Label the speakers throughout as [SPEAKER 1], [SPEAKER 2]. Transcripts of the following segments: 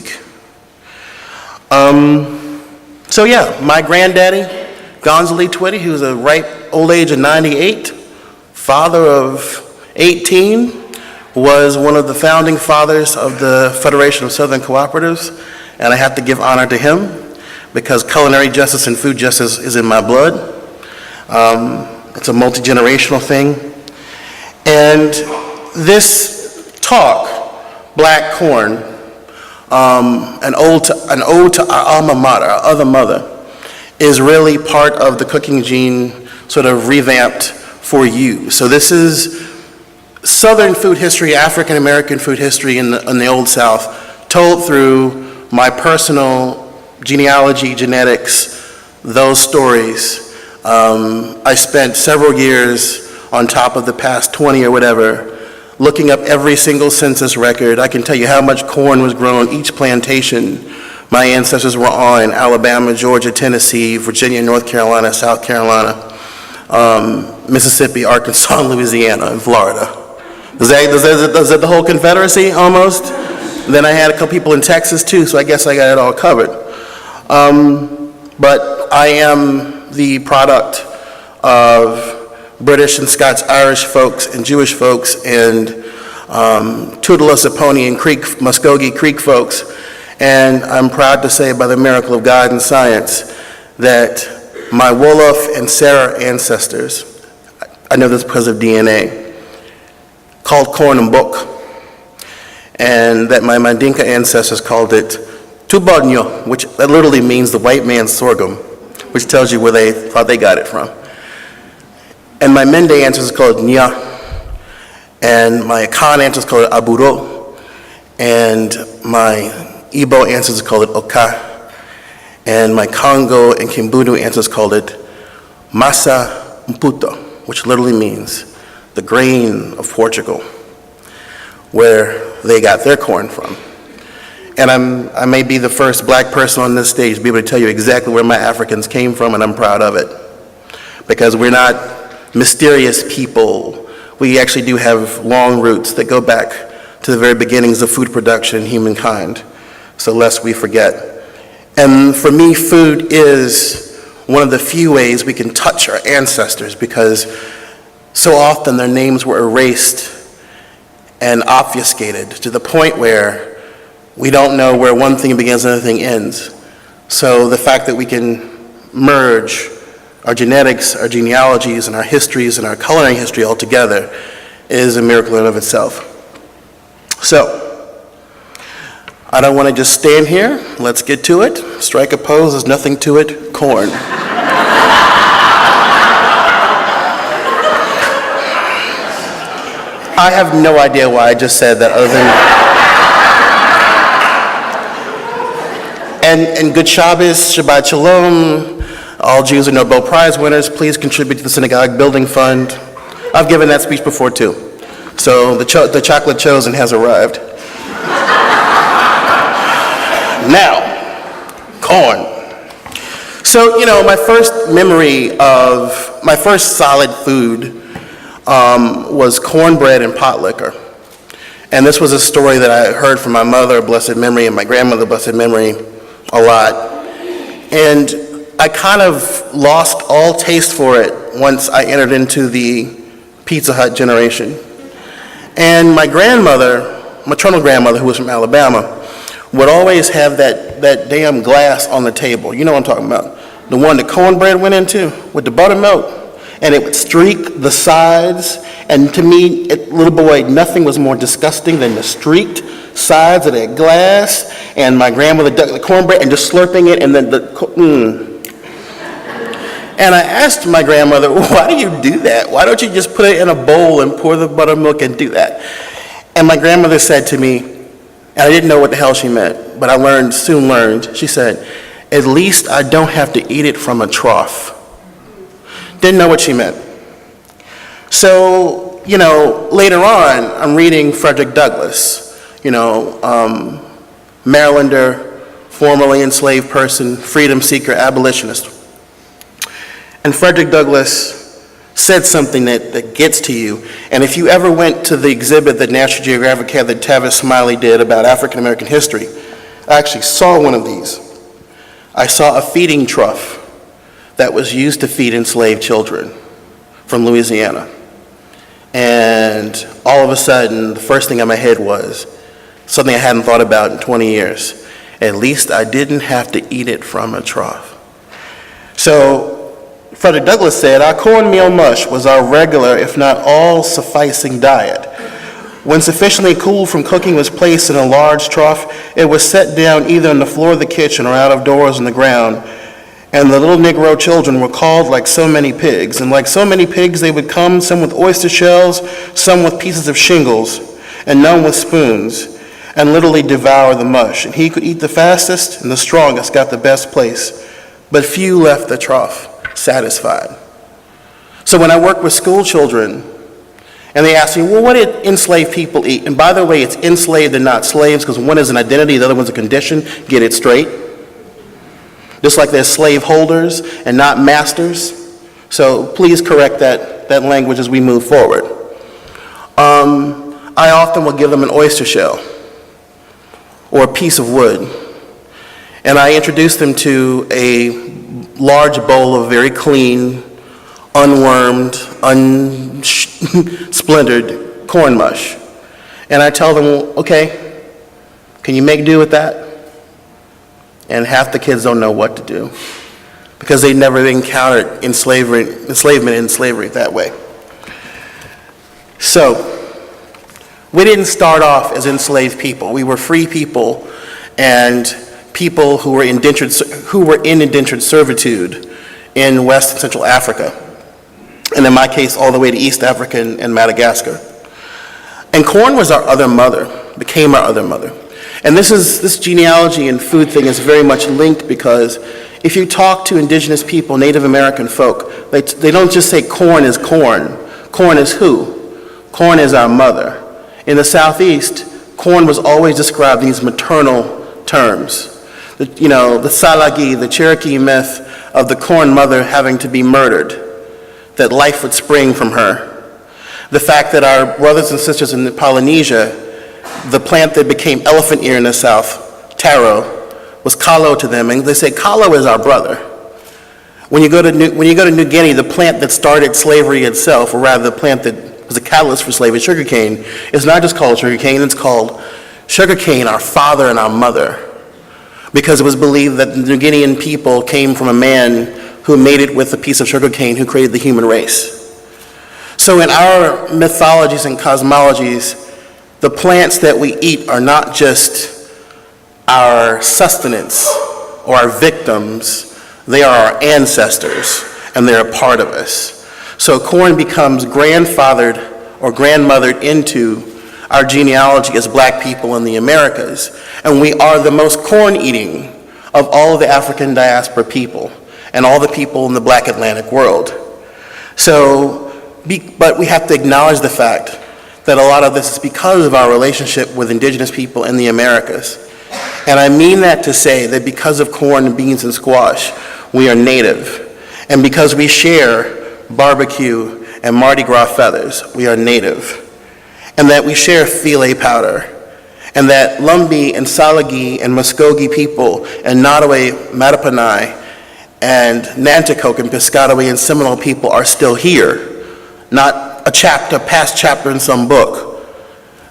[SPEAKER 1] speak. So yeah, my granddaddy, Gonzalo Twitty, who's a ripe old age of 98, father of 18, was one of the founding fathers of the Federation of Southern Cooperatives, and I have to give honor to him because culinary justice and food justice is in my blood. It's a multi-generational thing. And this talk, Black Corn, an ode to our alma mater, our other mother, is really part of the Cooking Gene sort of revamped for you. So this is Southern food history, African American food history in the Old South, told through my personal genealogy, genetics, those stories. I spent several years on top of the past 20 or whatever, looking up every single census record. I can tell you how much corn was grown each plantation my ancestors were on: Alabama, Georgia, Tennessee, Virginia, North Carolina, South Carolina, Mississippi, Arkansas, Louisiana, and Florida. Is that the whole Confederacy almost? Then I had a couple people in Texas too, so I guess I got it all covered. But I am the product of British and Scots-Irish folks and Jewish folks and Tualatin and Muskogee Creek folks. And I'm proud to say, by the miracle of God and science, that my Wolof and Sarah ancestors, I know this because of DNA, called corn mbok, and that my Mandinka ancestors called it tubonyo, which literally means the white man's sorghum, which tells you where they thought they got it from. And my Mende ancestors called it nya, and my Akan ancestors called it aburo, and my Igbo ancestors called it oka, and my Congo and Kimbundu ancestors called it masa mputo, which literally means the grain of Portugal, where they got their corn from. And I may be the first Black person on this stage to be able to tell you exactly where my Africans came from, and I'm proud of it. Because we're not mysterious people. We actually do have long roots that go back to the very beginnings of food production in humankind, so lest we forget. And for me, food is one of the few ways we can touch our ancestors, because so often their names were erased and obfuscated to the point where we don't know where one thing begins and another thing ends. So the fact that we can merge our genetics, our genealogies, and our histories and our culinary history all together is a miracle in and of itself. So, I don't want to just stand here. Let's get to it. Strike a pose, there's nothing to it. Corn. I have no idea why I just said that, other than, and good Shabbos, Shabbat Shalom, all Jews are Nobel Prize winners, please contribute to the synagogue building fund. I've given that speech before too. So the chocolate chosen has arrived. Now, corn. So, my first memory of, my first solid food was cornbread and pot liquor. And this was a story that I heard from my mother, blessed memory, and my grandmother, blessed memory, a lot. And I kind of lost all taste for it once I entered into the Pizza Hut generation. And my grandmother, maternal grandmother, who was from Alabama, would always have that damn glass on the table. You know what I'm talking about. The one the cornbread went into with the buttermilk. And it would streak the sides. And to me, little boy, nothing was more disgusting than the streaked sides of that glass. And my grandmother ducked the cornbread and just slurping it, and then And I asked my grandmother, why do you do that? Why don't you just put it in a bowl and pour the buttermilk and do that? And my grandmother said to me, and I didn't know what the hell she meant, but I soon learned, she said, at least I don't have to eat it from a trough. Didn't know what she meant. So, later on, I'm reading Frederick Douglass, Marylander, formerly enslaved person, freedom seeker, abolitionist. And Frederick Douglass said something that gets to you. And if you ever went to the exhibit that National Geographic had that Tavis Smiley did about African American history, I actually saw one of these. I saw a feeding trough that was used to feed enslaved children from Louisiana. And all of a sudden, the first thing in my head was something I hadn't thought about in 20 years. At least I didn't have to eat it from a trough. So Frederick Douglass said, our cornmeal mush was our regular, if not all-sufficing diet. When sufficiently cooled from cooking was placed in a large trough, it was set down either on the floor of the kitchen or out of doors on the ground, and the little Negro children were called like so many pigs. And like so many pigs, they would come, some with oyster shells, some with pieces of shingles, and none with spoons, and literally devour the mush. And he could eat the fastest, and the strongest got the best place, but few left the trough satisfied. So when I work with school children, and they ask me, well, what did enslaved people eat? And by the way, it's enslaved and not slaves, because one is an identity, the other one's a condition. Get it straight. Just like they're slave holders and not masters. So please correct that language as we move forward. I often will give them an oyster shell or a piece of wood. And I introduce them to a large bowl of very clean, unwormed, unsplintered corn mush. And I tell them, okay, can you make do with that? And half the kids don't know what to do because they never encountered enslavement and slavery that way. So we didn't start off as enslaved people. We were free people and people who were in indentured servitude in West and Central Africa, and in my case, all the way to East Africa and Madagascar. And corn was our other mother, became our other mother. And this genealogy and food thing is very much linked because if you talk to indigenous people, Native American folk, they don't just say corn is corn. Corn is who? Corn is our mother. In the Southeast, corn was always described in these maternal terms. The Salagi, the Cherokee myth of the corn mother having to be murdered, that life would spring from her. The fact that our brothers and sisters in Polynesia, the plant that became elephant ear in the South, taro, was kalo to them, and they say kalo is our brother. When you go to New Guinea, the plant that started slavery itself, or rather the plant that was a catalyst for slavery, sugarcane, is not just called sugarcane, it's called sugarcane, our father and our mother, because it was believed that the New Guinean people came from a man who made it with a piece of sugarcane who created the human race. So in our mythologies and cosmologies, the plants that we eat are not just our sustenance or our victims, they are our ancestors, and they're a part of us. So corn becomes grandfathered or grandmothered into our genealogy as black people in the Americas, and we are the most corn-eating of all of the African diaspora people and all the people in the black Atlantic world. But we have to acknowledge the fact that a lot of this is because of our relationship with indigenous people in the Americas. And I mean that to say that because of corn and beans and squash, we are native. And because we share barbecue and Mardi Gras feathers, we are native. And that we share filet powder. And that Lumbee and Salagi and Muskogee people and Nottoway, Mattapanai and Nanticoke and Piscataway and Seminole people are still here, not a past chapter in some book,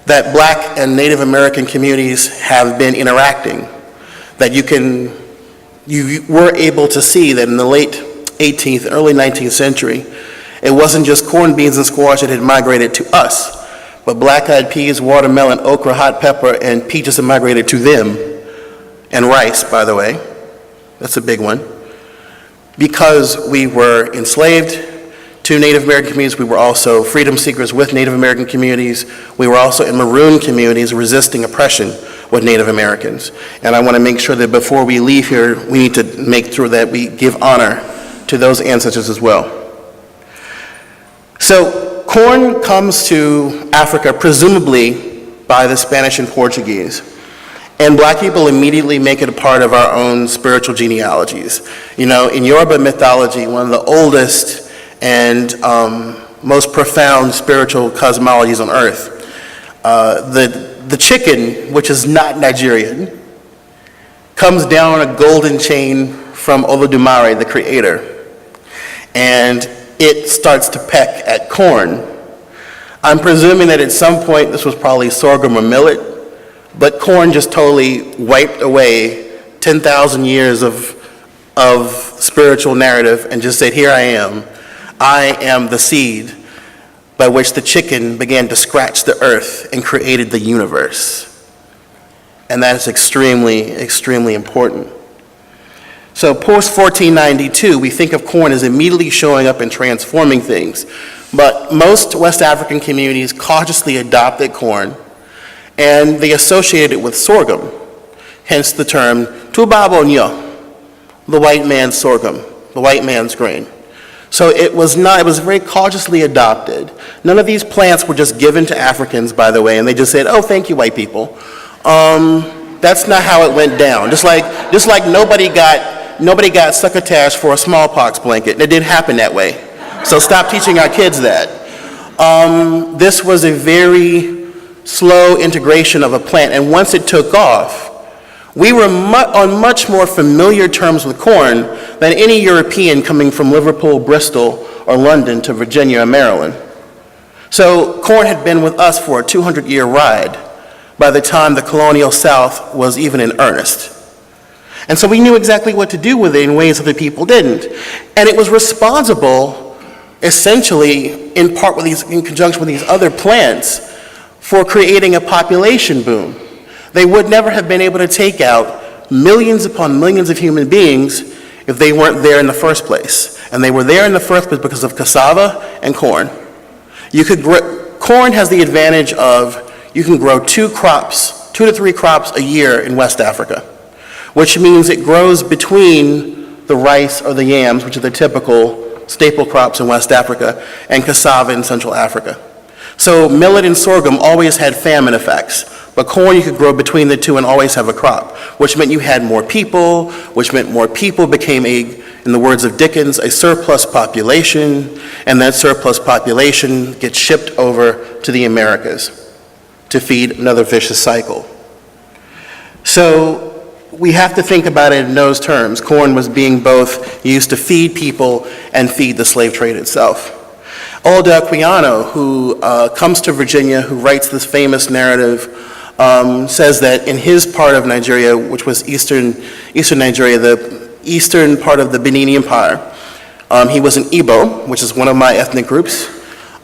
[SPEAKER 1] that black and Native American communities have been interacting, that you were able to see that in the late 18th, early 19th century, it wasn't just corn, beans, and squash that had migrated to us, but black-eyed peas, watermelon, okra, hot pepper, and peaches had migrated to them, and rice, by the way. That's a big one. Because we were enslaved to Native American communities, we were also freedom seekers with Native American communities. We were also in maroon communities resisting oppression with Native Americans. And I want to make sure that before we leave here, we need to make sure that we give honor to those ancestors as well. So corn comes to Africa presumably by the Spanish and Portuguese. And black people immediately make it a part of our own spiritual genealogies. In Yoruba mythology, one of the oldest and most profound spiritual cosmologies on earth, the chicken, which is not Nigerian, comes down a golden chain from Olodumare, the creator, and it starts to peck at corn. I'm presuming that at some point this was probably sorghum or millet, but corn just totally wiped away 10,000 years of spiritual narrative and just said, here I am the seed by which the chicken began to scratch the earth and created the universe. And that is extremely, extremely important. So post-1492, we think of corn as immediately showing up and transforming things. But most West African communities cautiously adopted corn, and they associated it with sorghum, hence the term tubabo nyo, the white man's sorghum, the white man's grain. So it was very cautiously adopted. None of these plants were just given to Africans, by the way, and they just said, oh, thank you, white people. That's not how it went down. Just like nobody got succotash for a smallpox blanket. It didn't happen that way. So stop teaching our kids that. This was a very slow integration of a plant, and once it took off, we were on much more familiar terms with corn than any European coming from Liverpool, Bristol, or London to Virginia or Maryland. So corn had been with us for a 200-year ride by the time the colonial South was even in earnest. And so we knew exactly what to do with it in ways other people didn't. And it was responsible, essentially, in conjunction with these other plants, for creating a population boom. They would never have been able to take out millions upon millions of human beings if they weren't there in the first place. And they were there in the first place because of cassava and corn. Corn has the advantage of you can grow 2 to 3 crops a year in West Africa, which means it grows between the rice or the yams, which are the typical staple crops in West Africa, and cassava in Central Africa. So millet and sorghum always had famine effects, but corn you could grow between the two and always have a crop, which meant you had more people, which meant more people became in the words of Dickens, a surplus population, and that surplus population gets shipped over to the Americas to feed another vicious cycle. So we have to think about it in those terms. Corn was being both used to feed people and feed the slave trade itself. Olda Equiano, who comes to Virginia, who writes this famous narrative, says that in his part of Nigeria, which was eastern Nigeria, the eastern part of the Benin Empire, he was an Igbo, which is one of my ethnic groups.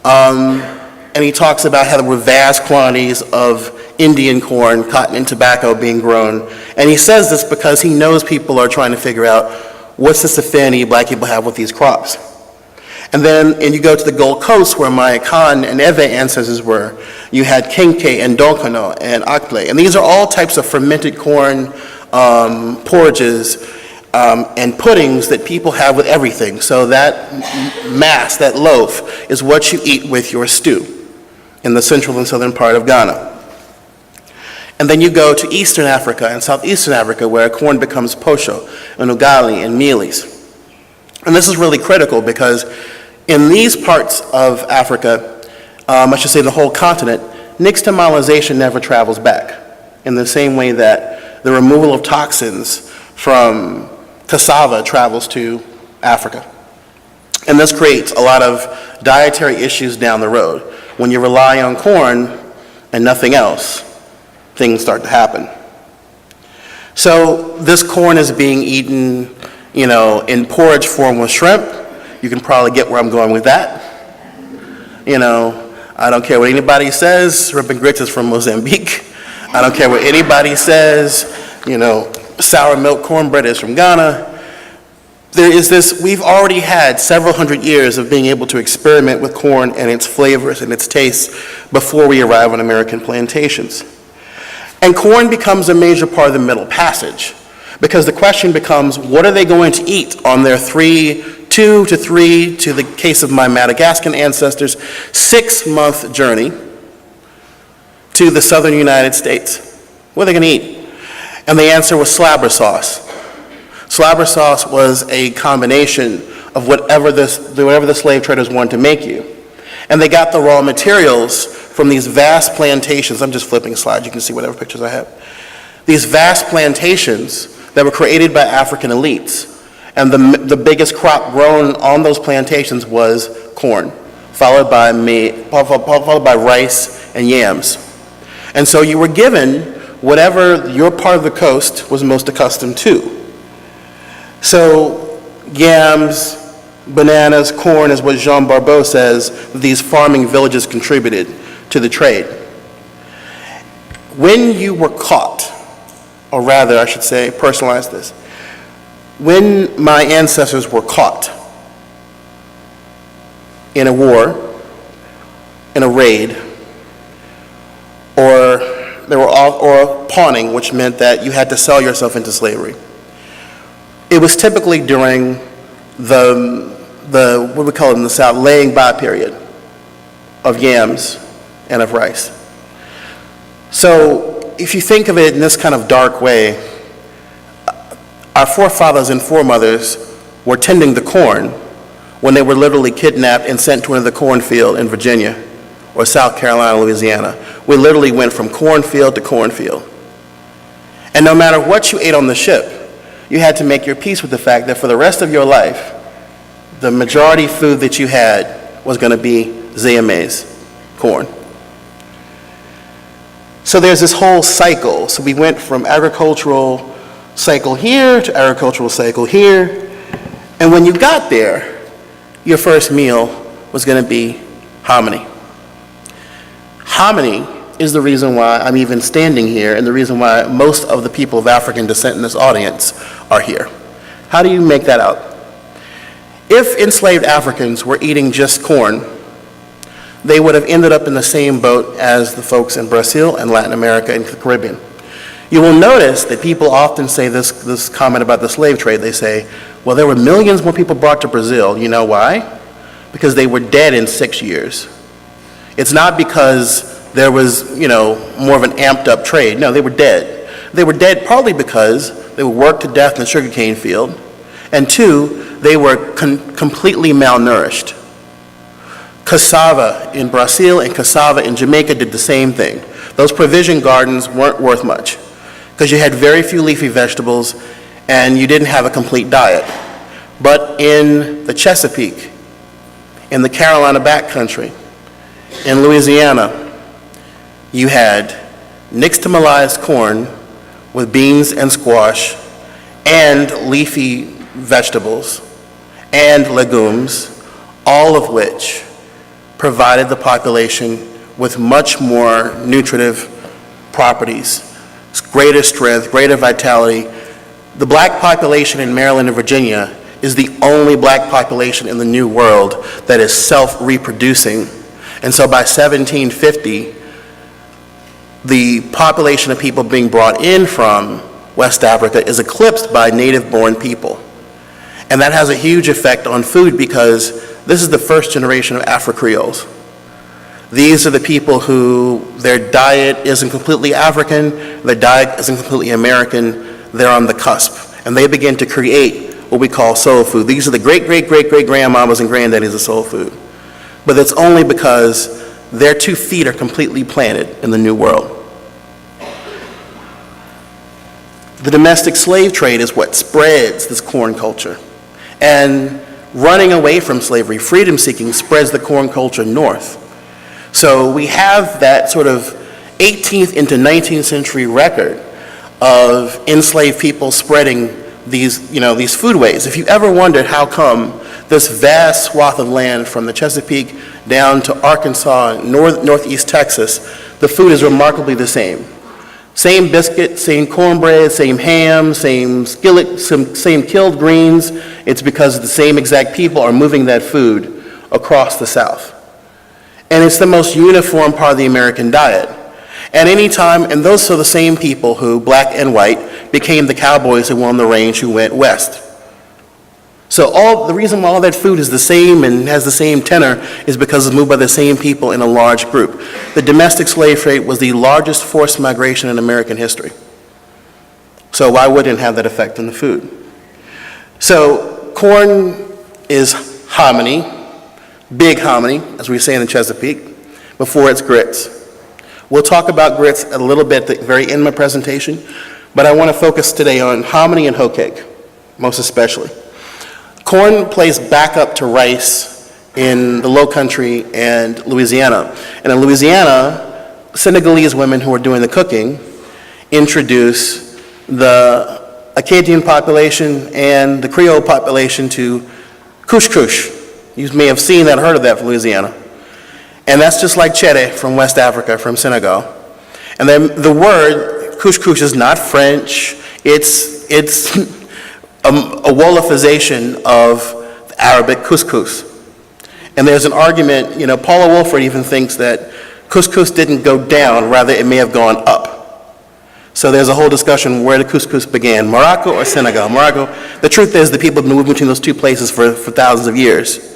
[SPEAKER 1] And he talks about how there were vast quantities of Indian corn, cotton, and tobacco being grown. And he says this because he knows people are trying to figure out what's this affinity black people have with these crops. And you go to the Gold Coast where my Akan and Ewe ancestors were. You had kenke and donkono and akple. And these are all types of fermented corn porridges and puddings that people have with everything. So that mass, that loaf, is what you eat with your stew in the central and southern part of Ghana. And then you go to Eastern Africa and Southeastern Africa where corn becomes posho and ugali and mealies. And this is really critical because in these parts of Africa, I should say the whole continent, nixtamalization never travels back in the same way that the removal of toxins from cassava travels to Africa. And this creates a lot of dietary issues down the road. When you rely on corn and nothing else, things start to happen. So this corn is being eaten, in porridge form with shrimp. You can probably get where I'm going with that. I don't care what anybody says, shrimp and grits is from Mozambique. I don't care what anybody says, sour milk cornbread is from Ghana. We've already had several hundred years of being able to experiment with corn and its flavors and its tastes before we arrive on American plantations. And corn becomes a major part of the Middle Passage because the question becomes, what are they going to eat on their 2 to 3, to the case of my Madagascan ancestors, 6-month journey to the southern United States? What are they going to eat? And the answer was slabber sauce. Slabber sauce was a combination of whatever the slave traders wanted to make you. And they got the raw materials from these vast plantations. I'm just flipping slides, you can see whatever pictures I have. These vast plantations that were created by African elites. And the biggest crop grown on those plantations was corn, followed by rice and yams. And so you were given whatever your part of the coast was most accustomed to. So yams, bananas, corn is what Jean Barbeau says these farming villages contributed to the trade. When you were caught, or rather I should say, personalize this, when my ancestors were caught in a war, in a raid, or pawning, which meant that you had to sell yourself into slavery, it was typically during the what we call it in the South, laying by period of yams and of rice. So if you think of it in this kind of dark way, our forefathers and foremothers were tending the corn when they were literally kidnapped and sent to another cornfield in Virginia or South Carolina, Louisiana. We literally went from cornfield to cornfield. And no matter what you ate on the ship, you had to make your peace with the fact that for the rest of your life, the majority food that you had was going to be zea maize, corn. So there's this whole cycle. So we went from agricultural cycle here to agricultural cycle here. And when you got there, your first meal was going to be hominy. Hominy is the reason why I'm even standing here and the reason why most of the people of African descent in this audience are here. How do you make that out? If enslaved Africans were eating just corn, they would have ended up in the same boat as the folks in Brazil and Latin America and the Caribbean. You will notice that people often say this comment about the slave trade. They say, well, there were millions more people brought to Brazil. You know why? Because they were dead in 6 years. It's not because there was, more of an amped up trade. No, they were dead. They were dead partly because they were worked to death in the sugarcane field, and two, they were completely malnourished. Cassava in Brazil and cassava in Jamaica did the same thing. Those provision gardens weren't worth much because you had very few leafy vegetables and you didn't have a complete diet. But in the Chesapeake, in the Carolina backcountry, in Louisiana, you had nixtamalized corn with beans and squash and leafy vegetables and legumes, all of which provided the population with much more nutritive properties, greater strength, greater vitality. The black population in Maryland and Virginia is the only black population in the New World that is self-reproducing. And so by 1750, the population of people being brought in from West Africa is eclipsed by native-born people. And that has a huge effect on food because this is the first generation of Afro-Creoles. These are the people who their diet isn't completely African, their diet isn't completely American, they're on the cusp. And they begin to create what we call soul food. These are the great-great-great-great-grandmamas and granddaddies of soul food. But it's only because their 2 feet are completely planted in the New World. The domestic slave trade is what spreads this corn culture. And running away from slavery, freedom seeking, spreads the corn culture north. So we have that sort of 18th into 19th century record of enslaved people spreading these foodways. If you ever wondered how come this vast swath of land from the Chesapeake down to Arkansas, northeast Texas, the food is remarkably the same. Same biscuit, same cornbread, same ham, same skillet, same killed greens. It's because the same exact people are moving that food across the South. And it's the most uniform part of the American diet. And and those are the same people who, black and white, became the cowboys who won the range who went west. So the reason why all that food is the same and has the same tenor is because it's moved by the same people in a large group. The domestic slave trade was the largest forced migration in American history. So why wouldn't it have that effect on the food? So corn is hominy, big hominy, as we say in the Chesapeake, before it's grits. We'll talk about grits a little bit at the very end of my presentation, but I want to focus today on hominy and hoe cake, most especially. Corn plays backup to rice in the Low Country and Louisiana. And in Louisiana, Senegalese women who are doing the cooking introduce the Acadian population and the Creole population to couscous. You may have seen that, heard of that from Louisiana. And that's just like chede from West Africa, from Senegal. And then the word couscous is not French. It's a Wolofization of the Arabic couscous. And there's an argument, Paula Wolford even thinks that couscous didn't go down, rather it may have gone up. So there's a whole discussion where the couscous began, Morocco or Senegal. Morocco, the truth is the people have been moving between those two places for thousands of years.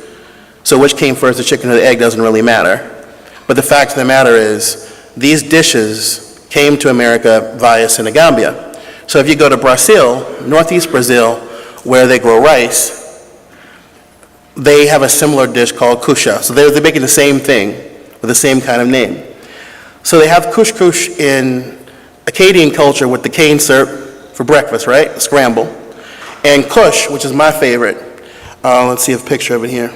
[SPEAKER 1] So which came first, the chicken or the egg, doesn't really matter. But the fact of the matter is, these dishes came to America via Senegambia. So if you go to Brazil, northeast Brazil, where they grow rice, they have a similar dish called kucha. So they're making the same thing with the same kind of name. So they have couscous in Acadian culture with the cane syrup for breakfast, right? Scramble. And kush, which is my favorite. Let's see a picture of it here.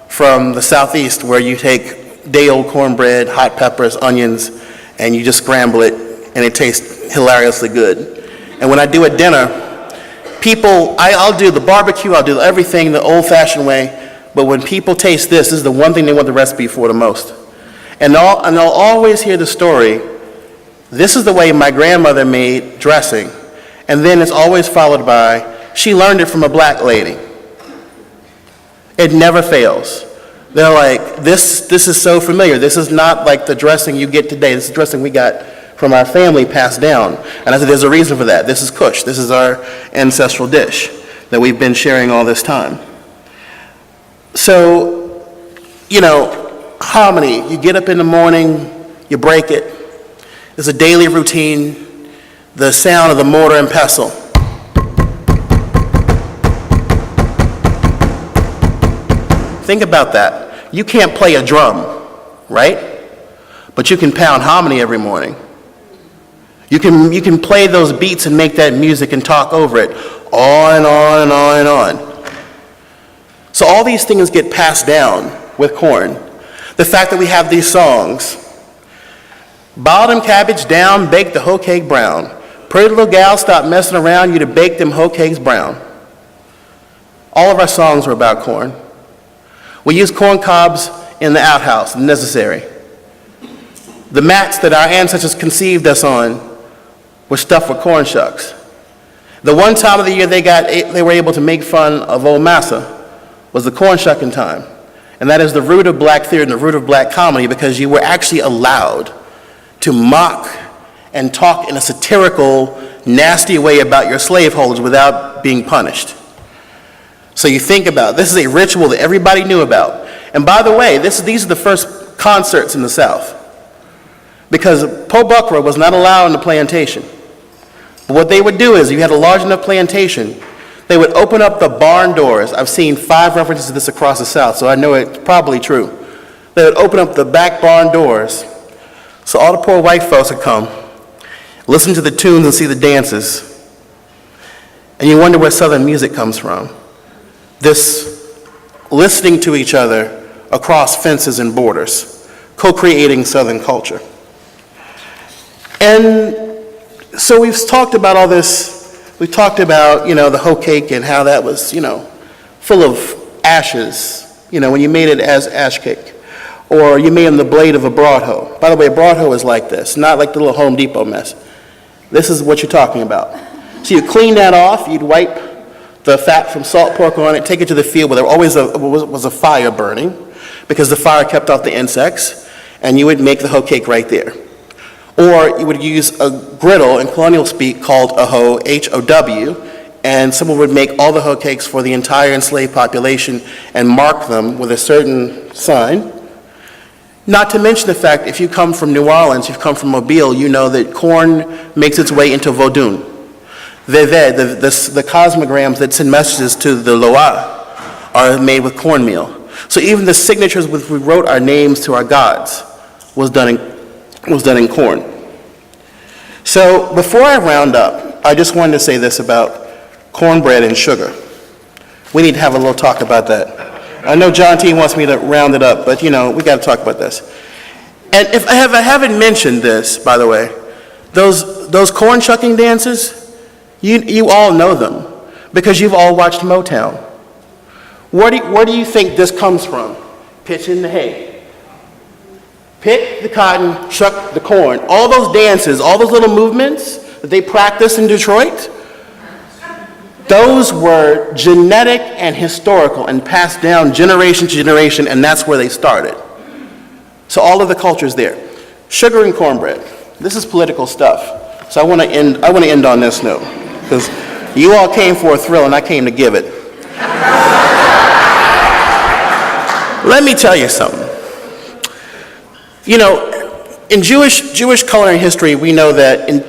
[SPEAKER 1] From the southeast, where you take day-old cornbread, hot peppers, onions, and you just scramble it, and it tastes hilariously good. And when I do at dinner, I'll do the barbecue, I'll do everything the old-fashioned way, but when people taste this is the one thing they want the recipe for the most. And they'll always hear the story, this is the way my grandmother made dressing, and then it's always followed by, she learned it from a black lady. It never fails. They're like, this is so familiar. This is not like the dressing you get today. This is the dressing we got from our family passed down. And I said, there's a reason for that. This is kush. This is our ancestral dish that we've been sharing all this time. So, hominy. You get up in the morning, you break it. It's a daily routine. The sound of the mortar and pestle. Think about that. You can't play a drum, right? But you can pound hominy every morning. You can play those beats and make that music and talk over it, on and on and on and on. So all these things get passed down with corn. The fact that we have these songs, boil them cabbage down, bake the hoe cake brown. Pretty little gal, stop messing around, you to bake them hoe cakes brown. All of our songs were about corn. We use corn cobs in the outhouse, necessary. The mats that our ancestors conceived us on were stuffed with corn shucks. The one time of the year they were able to make fun of old massa was the corn shucking time. And that is the root of black theater and the root of black comedy, because you were actually allowed to mock and talk in a satirical, nasty way about your slaveholders without being punished. So you think about, this is a ritual that everybody knew about. And by the way, these are the first concerts in the South, because Po Buckra was not allowed in the plantation. But what they would do is, you had a large enough plantation, they would open up the barn doors. I've seen 5 references to this across the South, so I know it's probably true. They would open up the back barn doors, so all the poor white folks would come, listen to the tunes and see the dances. And you wonder where Southern music comes from. This listening to each other across fences and borders, co-creating Southern culture. And so we've talked about all this. We talked about, the hoe cake and how that was, full of ashes, when you made it as ash cake. Or you made in the blade of a broad hoe. By the way, a broad hoe is like this, not like the little Home Depot mess. This is what you're talking about. So you clean that off, you'd wipe the fat from salt pork on it, take it to the field where there always was a fire burning, because the fire kept off the insects, and you would make the hoe cake right there. Or you would use a griddle, in colonial speak, called a hoe, H-O-W, and someone would make all the hoe cakes for the entire enslaved population and mark them with a certain sign. Not to mention the fact, if you come from New Orleans, you've come from Mobile, you know that corn makes its way into Vodun. The cosmograms that send messages to the Loa are made with cornmeal. So even the signatures with which we wrote our names to our gods was done in corn. So before I round up, I just wanted to say this about cornbread and sugar. We need to have a little talk about that. I know John T. wants me to round it up, but we got to talk about this. And if I haven't mentioned this, by the way, those corn shucking dances, you all know them because you've all watched Motown. Where do you think this comes from? Pitching the hay. Pick the cotton, shuck the corn. All those dances, all those little movements that they practice in Detroit, those were genetic and historical and passed down generation to generation, and that's where they started. So all of the culture's there. Sugar and cornbread. This is political stuff. So I want to end on this note, because you all came for a thrill and I came to give it. Let me tell you something. In Jewish culinary history, we know that in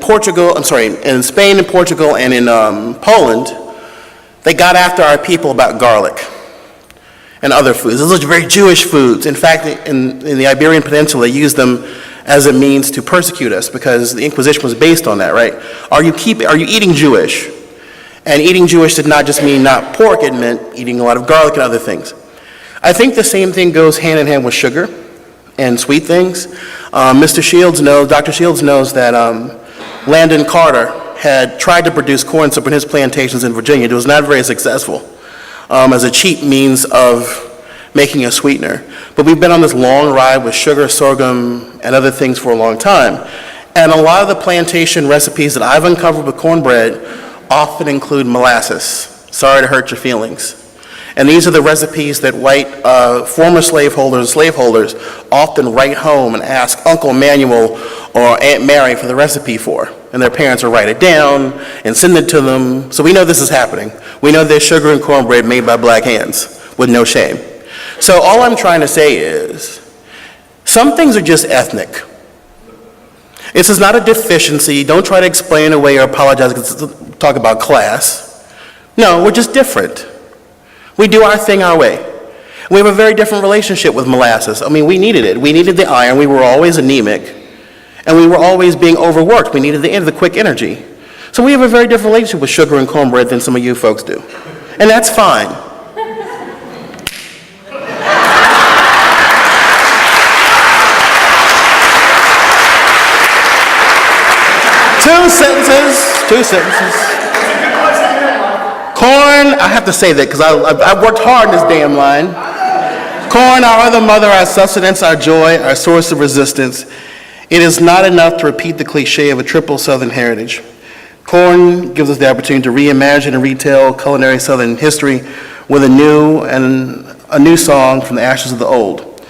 [SPEAKER 1] Spain and Portugal and in Poland, they got after our people about garlic and other foods. Those are very Jewish foods. In fact, in the Iberian Peninsula, they used them as a means to persecute us because the Inquisition was based on that, right? Are you eating Jewish? And eating Jewish did not just mean not pork, it meant eating a lot of garlic and other things. I think the same thing goes hand in hand with sugar and sweet things. Dr. Shields knows that Landon Carter had tried to produce corn syrup in his plantations in Virginia. It was not very successful as a cheap means of making a sweetener. But we've been on this long ride with sugar, sorghum, and other things for a long time. And a lot of the plantation recipes that I've uncovered with cornbread often include molasses. Sorry to hurt your feelings. And these are the recipes that white former slaveholders often write home and ask Uncle Manuel or Aunt Mary for the recipe for. And their parents will write it down and send it to them. So we know this is happening. We know there's sugar and cornbread made by black hands with no shame. So all I'm trying to say is, some things are just ethnic. This is not a deficiency. Don't try to explain away or apologize because talk about class. No, we're just different. We do our thing our way. We have a very different relationship with molasses. I mean, we needed it. We needed the iron. We were always anemic. And we were always being overworked. We needed the quick energy. So we have a very different relationship with sugar and cornbread than some of you folks do. And that's fine. Two sentences. Corn, I have to say that because I worked hard in this damn line. Corn, our other mother, our sustenance, our joy, our source of resistance. It is not enough to repeat the cliche of a triple Southern heritage. Corn gives us the opportunity to reimagine and retell culinary Southern history with a new song from the ashes of the old.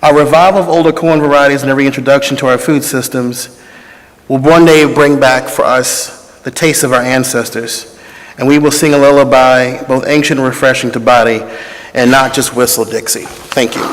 [SPEAKER 1] Our revival of older corn varieties and a reintroduction to our food systems will one day bring back for us the taste of our ancestors. And we will sing a lullaby, both ancient and refreshing to body, and not just whistle Dixie. Thank you.